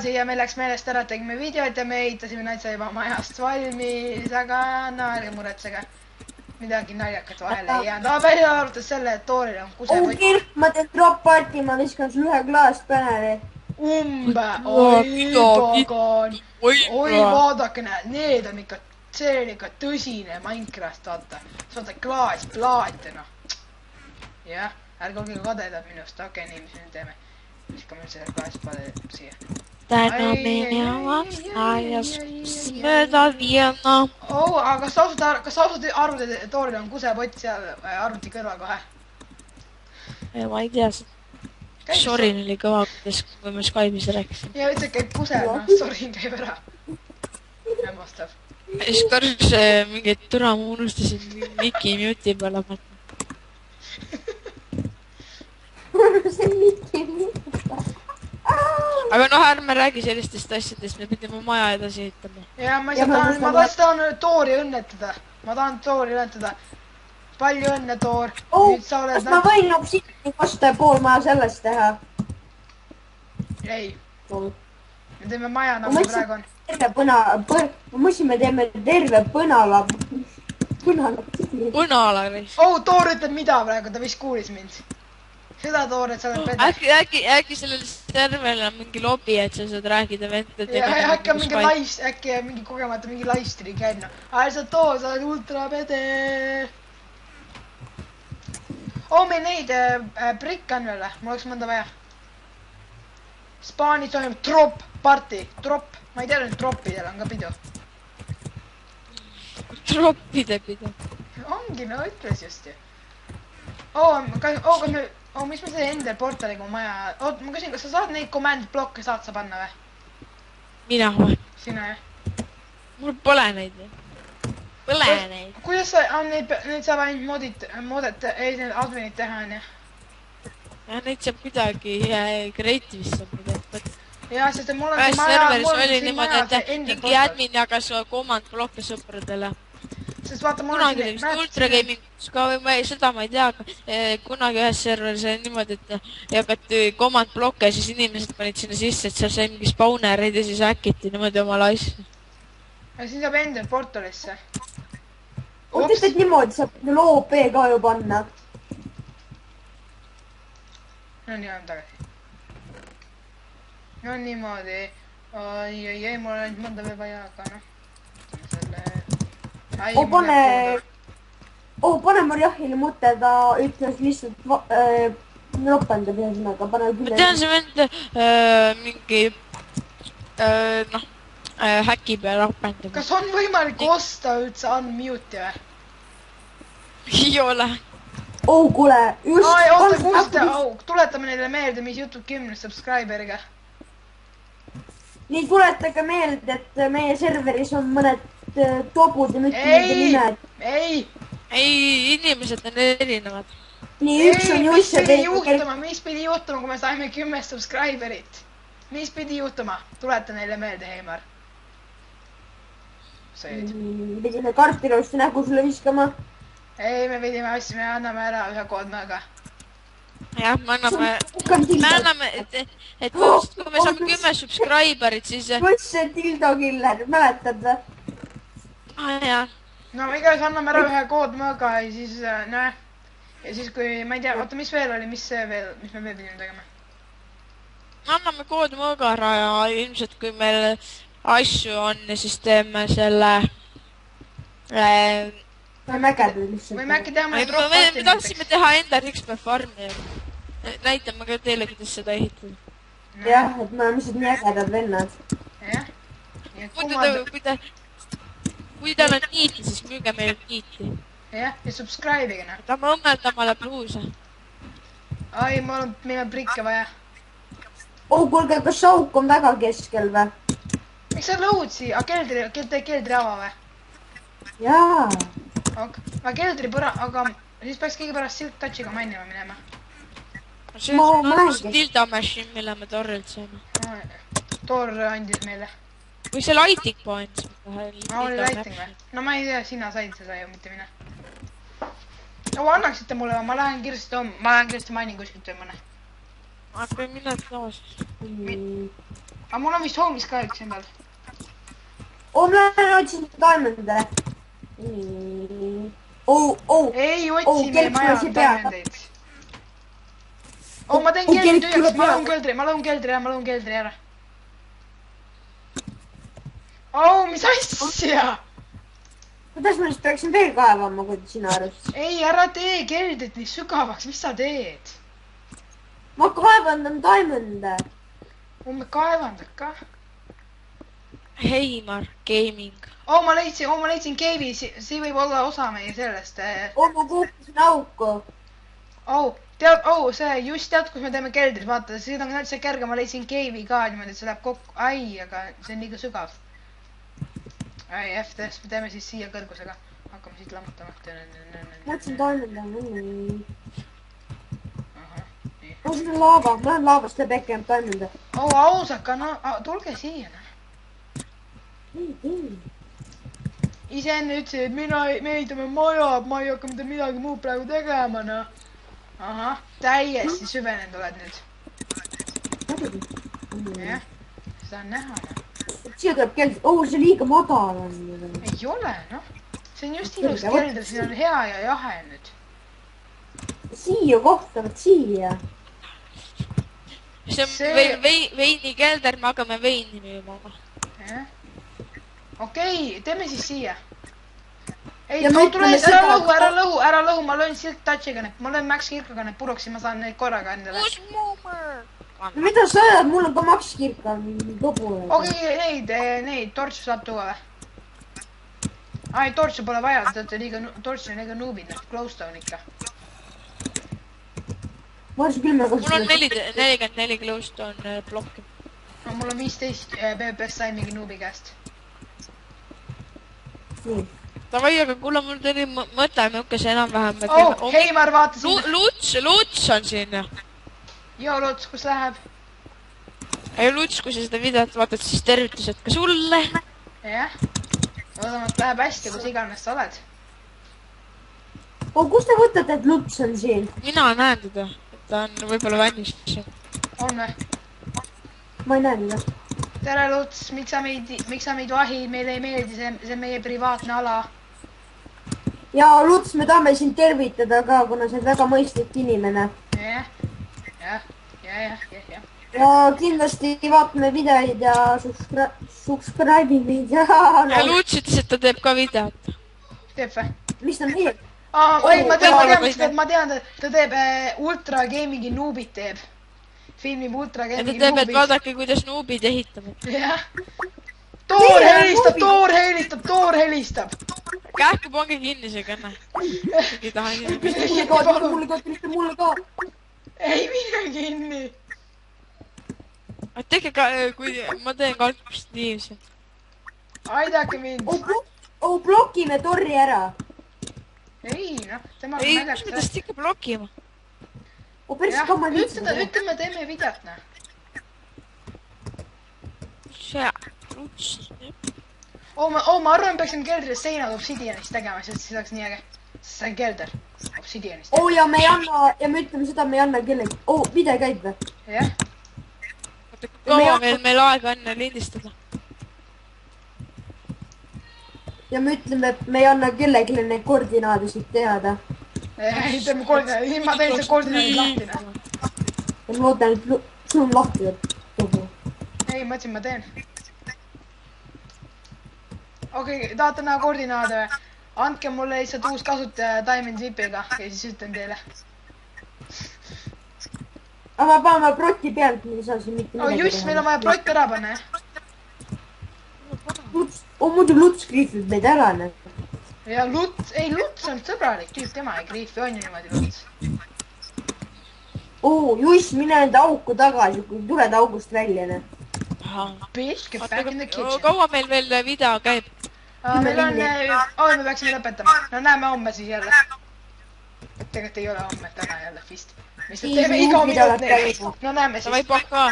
tagasi ja meil läks meelest ära, et tegime videot ja me ehitasime Natsa juba majast valmis, aga no ärge muretsege. Midagi naljakat vahele ei jäänud. Välja arvates selle, et Tooril on kusepott. Kirk, ma teen drop party, ma viskan sulle ühe klaast Peneli. Oi pagan. Oi vaadake, näed, need on ikka, see on ikka tõsine Minecraft, vaata. Saate klaasplaate, noh. Jah, ärge olge kadedad minust, okei, nii, mis nüüd teeme. Viskame selle klaasplaate siia. Täna meie lasteaias mööda Vienna. Aga kas sa ausalt arvad, et Tooril on kusepott seal arvuti kõrval kohe? Ma ei tea, Sorin oli kõva, kui me Skype'is rääkisime. Ja üldse käib kusel, noh, Sorin käib ära. Hämmastav. Siis korras mingit türa ma unustasin Miki mute'i peale panna. See on Miki mute'i. Aga noh, ärme räägi sellistest asjadest, me pidime maja edasi ehitama. Ja ma tahan Toori õnnetada. Ma tahan Toori õnnetada. Palju õnne, Toor. Kas ma võin obsidiani kosta ja pool maja sellest teha? Ei. Me teeme maja, nagu praegu on. Ma mõtlesin, me teeme terve põnala. Põnala, neist. Toor ütleb mida praegu, ta vist kuulis mind. Seda Toor, et sa oled pede. Äkki sellel serveril on mingi lobi, et sa saad räägida vendadega. Ja äkki on mingi kogemata mingi livestream käib, noh. Sa Toor, sa oled ultra pede. Meil neid brikke on veel, mul oleks mõnda vaja. Spaanis toimub drop party, drop. Ma ei tea, et droppidel on ka pidu. Droppide pidu. Ongi, no ütles just ju. Mis me see Ender portaliga maja... ma küsin, kas sa saad neid command blokke saad sa panna või? Mina või? Sina, jah. Mul pole neid. Pole neid. Kuidas sa... Neid saab ainult need adminid teha, on jah? Ja neid saab midagi creative'is saab midagi. Jaa, sest mul on see maja... serveris oli niimoodi, et mingi admin jagas command blokke sõpradele. Sest vaata, mul kunagi oli vist Ultra Gamingus ka või seda ma ei tea, aga kunagi ühes serveris oli niimoodi, et jagati command blokke ja siis inimesed panid sinna sisse, et seal sai mingi spawnerid ja siis äkiti niimoodi omal asju. Ja siis saab Ender portalisse. Oot, niimoodi saab OP ka ju panna. No nii, on tagasi. No niimoodi. Oi, mul on ainult mõnda veel vaja, aga noh. Selle... pane Marjahile mõte, ta ütles lihtsalt ropendab ühesõnaga, pane küll. Ma tean, see vend mingi häki peal ropendab. Kas on võimalik osta üldse unmute'i või? Ei ole. Kuule, just... Tuletame neile meelde, mis juhtub 10 subscriberiga. Nii tuletage meelde, et meie serveris on mõned tobud ja mitte nende nimed. Ei, inimesed on erinevad. Nii, üks on just see... Mis pidi juhtuma, kui me saime 10 subscriberit? Mis pidi juhtuma? Tuleta neile meelde, Heimar. Pidime karpirosti nägu sulle viskama. Ei, me pidime asja, me anname ära ühe koodmööga. Jah, me anname, et kui me saame 10 subscriberit, siis... Kus see Dildo Killer, mäletad või? Jah. No iganes anname ära ühe koodmööga ja siis, näe. Ja siis kui, ma ei tea, oota, mis veel oli, mis me veel pidime tegema? Anname koodmööga ära ja ilmselt kui meil asju on, siis teeme selle... Või mägedel lihtsalt. Või äkki teha mõne drop party. Me tahtsime teha enda Rixper farmi. Näitame ka teile, kuidas seda ehitada. Jah, et me oleme lihtsalt nii ägedad vennad. Jah. Kui tal on niiti, siis müüge meil niiti. Jah, ja subscribe'ige. Ta me õmmeldama läheb luusa. Meil on brikke vaja. Kuulge, kas auk on väga keskel või? Miks sa lõud siia? Keldri ava või? Jaa. Aga keldri aga siis peaks kõige pärast Silk Touchiga mainima minema. See on Dildo Machine, mille me Torrilt saime. Tor andis meile. Või see lighting point. Oli lighting või? No ma ei tea, sina said seda ju, mitte mine. Annaksite mulle, ma lähen kiiresti mainin kuskilt või mõne. Aga mine taas. aga mul on vist homis ka üks endal. ma lähen otsin diamond'e. ei otsi meie maja diamondeid. ma teen keldri tühjaks, ma lõhun keldri ära. Mis asja? kuidas ma siis peaksin veel kaevama, kui sina arvasid? ei, ära tee keldrit nii sügavaks, mis sa teed? ma kaevandan diamond'e. me kaevandad ka. Heimar Gaming. ma leidsin cave'i, see võib olla osa meie sellest. ma kukkusin auku. tead, kus me teeme keldrit, vaata, siin on üldse kerge, ma leidsin cave'i ka niimoodi, et see läheb kokku. aga see on liiga sügav. FTS, me teeme siis siia kõrgusega. hakkame siit lammutama. ma otsin diamond'e. ma siin on laava, ma lähen laavast läbi äkki jääb diamond'e. ausaka, no tulge siia. ise enne ütlesid, et me ehitame maja, ma ei hakka mitte midagi muud praegu tegema, noh. Täiesti süvenenud oled nüüd. jah, seda on näha, noh. siia tuleb keldri, see liiga madal on. ei ole, noh. see on just ilus kelder, siin on hea ja jahe nüüd. siia kohtavad, siia. see on veinikelder, me hakkame veini müüma. jah. okei, teeme siis siia. ei, ära lõhu, ma löön silk touch'iga need, ma löön Max Kirkaga need puruks ja ma saan neid korraga endale. mida sa ajad, mul on ka Max Kirka tobu. okei, neid tortsu saab tuua või? tortsu pole vaja, tortsu on liiga noobid, glowstone ikka. ma arvasin küll, mul on 44 glowstone plokki. mul on 15 PPS sain mingi noobi käest. nii. Davai, aga kuule, mul tuli mõte, milles enam-vähem. Heimar, vaata sinna. Luts on siin. Luts, kus läheb? ei, Luts, kui sa seda videot vaatad, siis tervitused ka sulle. jah. loodame, et läheb hästi, kus iganes sa oled. kust te võtate, et Luts on siin? mina näen teda. ta on võib-olla valmis. on või? ma ei näe teda. tere, Luts, miks sa meid vahid, meile ei meeldi, see on meie privaatne ala. ja Luts, me tahame sind tervitada ka, kuna sa oled väga mõistlik inimene. jah. ja kindlasti vaatame videoid ja subscribe meid ja... ja Luts ütles, et ta teeb ka videot. teeb või? mis ta teeb? ma tean, ta teeb Ultra Gaming'i noobid teeb. filmib Ultra Gaming'i noobid. ja ta teeb, et vaadake, kuidas noobid ehitavad. jah. Toor helistab. kähku pange kinni see kõne. ei taha mulle ka. ei mine kinni. tehke ka, kui ma teen kalpstiivse. aidake mind. blokime torri ära. ei, noh, tema on ei, nägeks. mida sest ikka blokima? ütleme, teeme videot, noh. see, Luts. ma arvan, peaksime keldris seinad obsidianist tegema, sest siis oleks nii äge. see on kelder obsidianist. ja me ei anna, ja me ütleme seda, me ei anna kellegi. video käib või? jah. kaua meil aega on lindistada? ja me ütleme, et me ei anna kellegi neid koordinaadisid teada. ei, teeme koordinaadid, ma teen see koordinaadid lahti. ja ma loodan, et sul on lahti. ei, mõtlesin, ma teen. okei, tahate näha koordinaade või? andke mulle lihtsalt uus kasutaja Diamond Vipiga ja siis ütlen teile. aga paneme protti pealt, me ei saa siin mitte midagi teha. just, meil on vaja prott ära panna, jah. muidu Luts kriifib meid ära, noh. ja Luts on sõbralik tüüp, tema ei kriifi, on ju niimoodi Luts. Juss, mine enda auku tagasi, kui tuled august välja, noh. Bitch, get back in the kitchen. kaua meil veel video käib? meil on, me peaksime lõpetama. no näeme homme siis jälle. tegelikult ei ole homme, täna jälle vist. mis me teeme iga minut neil. no näeme siis. Davai, pakka.